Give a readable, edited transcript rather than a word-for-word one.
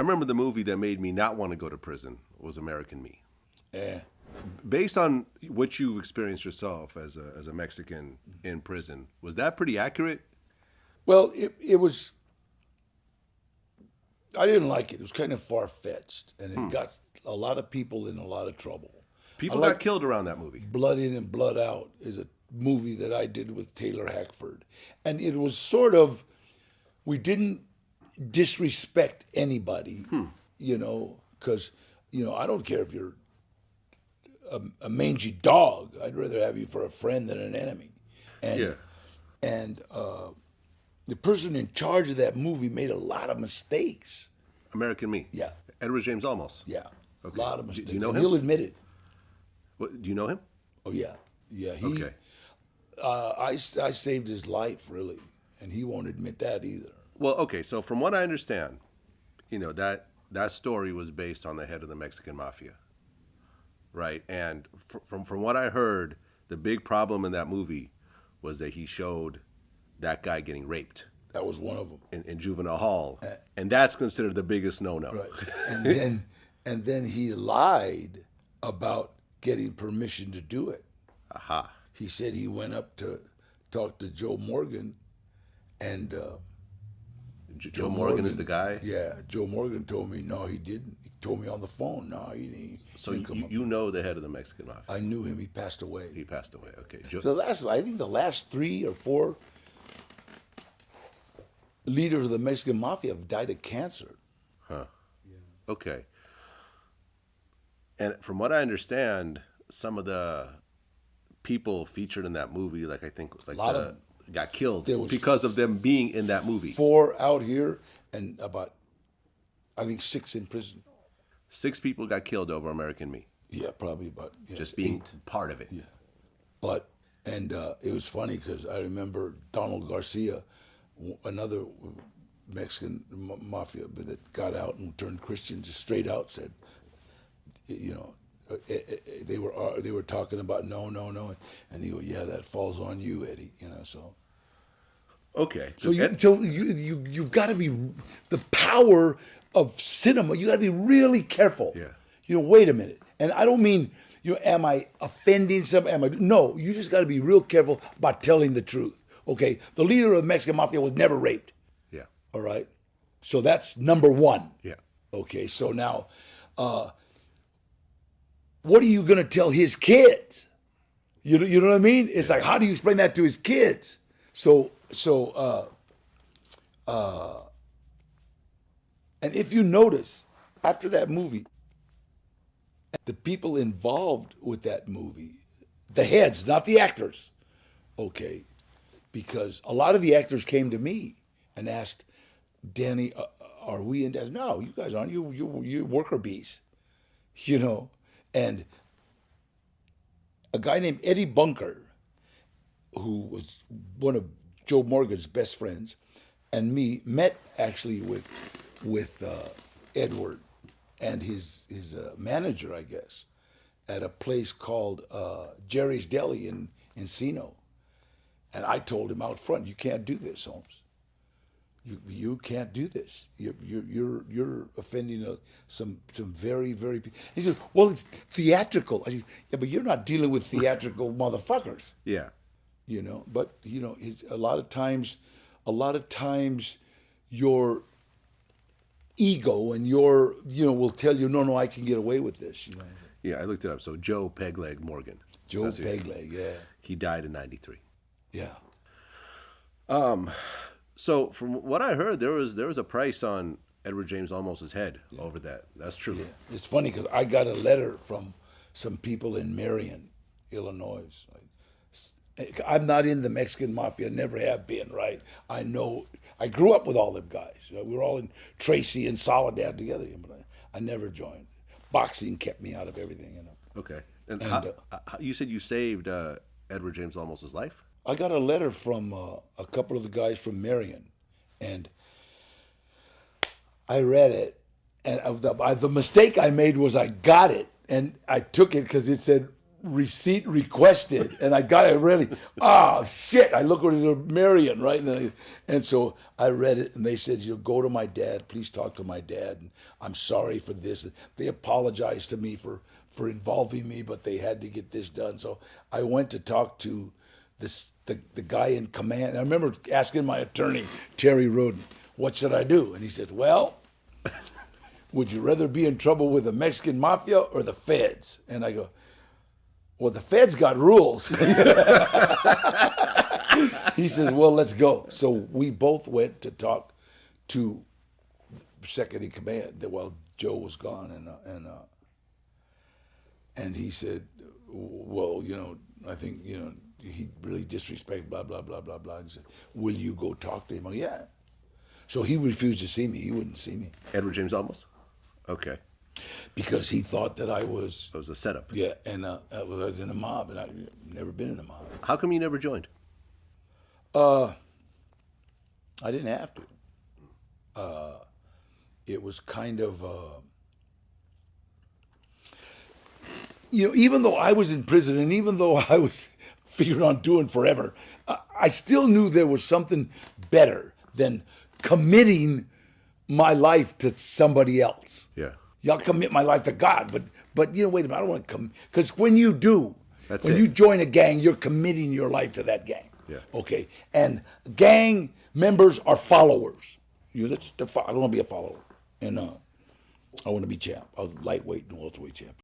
I remember the movie that made me not want to go to prison was American Me. Yeah. Based on what you've experienced yourself as a Mexican in prison, was that pretty accurate? Well, it was. I didn't like it. It was kind of far-fetched, and it got a lot of people in a lot of trouble. People got killed around that movie. Blood In and Blood Out is a movie that I did with Taylor Hackford. And it was sort of, we didn't disrespect anybody, because, I don't care if you're a mangy dog. I'd rather have you for a friend than an enemy. And the person in charge of that movie made a lot of mistakes. American Me. Yeah. Edward James Olmos. Yeah. Okay. A lot of mistakes. Do you know and him? he'll admit it. What, do you know him? Oh, yeah. Yeah. Okay. I saved his life, really, and he won't admit that either. Well, okay. So from what I understand, that story was based on the head of the Mexican mafia, right? And from what I heard, the big problem in that movie was that he showed that guy getting raped. That was one of them. In juvenile hall, and that's considered the biggest no-no. Right. And then he lied about getting permission to do it. Aha. He said he went up to talk to Joe Morgan, and Joe Morgan is the guy? Yeah, Joe Morgan told me, no, he didn't. He told me on the phone, no, he didn't. So you know the head of the Mexican mafia? I knew him. He passed away. He passed away, okay. I think the last 3 or 4 leaders of the Mexican mafia have died of cancer. Huh. Yeah. Okay. And from what I understand, some of the people featured in that movie, like I think, like lot of them got killed because of them being in that movie. 4 out here, and about, I think 6 in prison. 6 people got killed over American Me. Yeah, probably about just being 8. part of it. Yeah, but it was funny because I remember Donald Garcia, another Mexican mafia that got out and turned Christian, just straight out said, they were talking about no, and he go, yeah, that falls on you, Eddie, so. Okay. So you've got to be, the power of cinema, you got to be really careful. Yeah. Wait a minute. And I don't mean, am I offending somebody? No, you just got to be real careful about telling the truth. Okay, the leader of the Mexican mafia was never raped. Yeah. All right? So that's number 1. Yeah. Okay, so now, what are you going to tell his kids? You know what I mean? It's like, how do you explain that to his kids? So, and if you notice, after that movie, the people involved with that movie, the heads, not the actors, okay, because a lot of the actors came to me and asked, Danny, are we in that? No, you guys aren't. You worker bees, And a guy named Eddie Bunker, who was one of Joe Morgan's best friends, and me met actually with Edward and his manager, I guess, at a place called Jerry's Deli in Encino. And I told him out front, you can't do this, Holmes. You can't do this. You're offending some very, very. He said, well, it's theatrical. I said, yeah, but you're not dealing with theatrical motherfuckers. Yeah. But a lot of times, your ego and your will tell you, no, I can get away with this. Yeah, I looked it up. So Joe Pegleg Morgan. Joe Pegleg, yeah. He died in '93. Yeah. So from what I heard, there was a price on Edward James Olmos' head over that. That's true. Yeah. It's funny because I got a letter from some people in Marion, Illinois. I'm not in the Mexican mafia, never have been, right? I know, I grew up with all them guys. We were all in Tracy and Soledad together, but I never joined. Boxing kept me out of everything, Okay. And how, you said you saved Edward James Olmos' life? I got a letter from a couple of the guys from Marion, and I read it, and the mistake I made was I got it, and I took it because it said receipt requested, and I got it ready. Ah, shit! I look over to Marion, right, and so I read it, and they said, go to my dad. Please talk to my dad. And I'm sorry for this. They apologized to me for involving me, but they had to get this done. So I went to talk to the guy in command. I remember asking my attorney, Terry Roden, what should I do? And he said, well, would you rather be in trouble with the Mexican mafia or the feds? And I go, well, the feds got rules. He says, well, let's go. So we both went to talk to second in command while Joe was gone. And he said, well, I think, he really disrespected blah, blah, blah, blah, blah. And he said, will you go talk to him? Oh, yeah. So he refused to see me. He wouldn't see me. Edward James Olmos? Okay. Because he thought that I was... It was a setup. Yeah, and I was in a mob, and I've never been in a mob. How come you never joined? I didn't have to. It was kind of... even though I was in prison, and even though I was figuring on doing forever, I still knew there was something better than committing my life to somebody else. Yeah. Y'all commit my life to God, but wait a minute, I don't want to come, because when you do, That's when it. you join a gang, you're committing your life to that gang. Yeah. Okay, and gang members are followers. I don't want to be a follower, and I want to be champ, a lightweight and welterweight champ.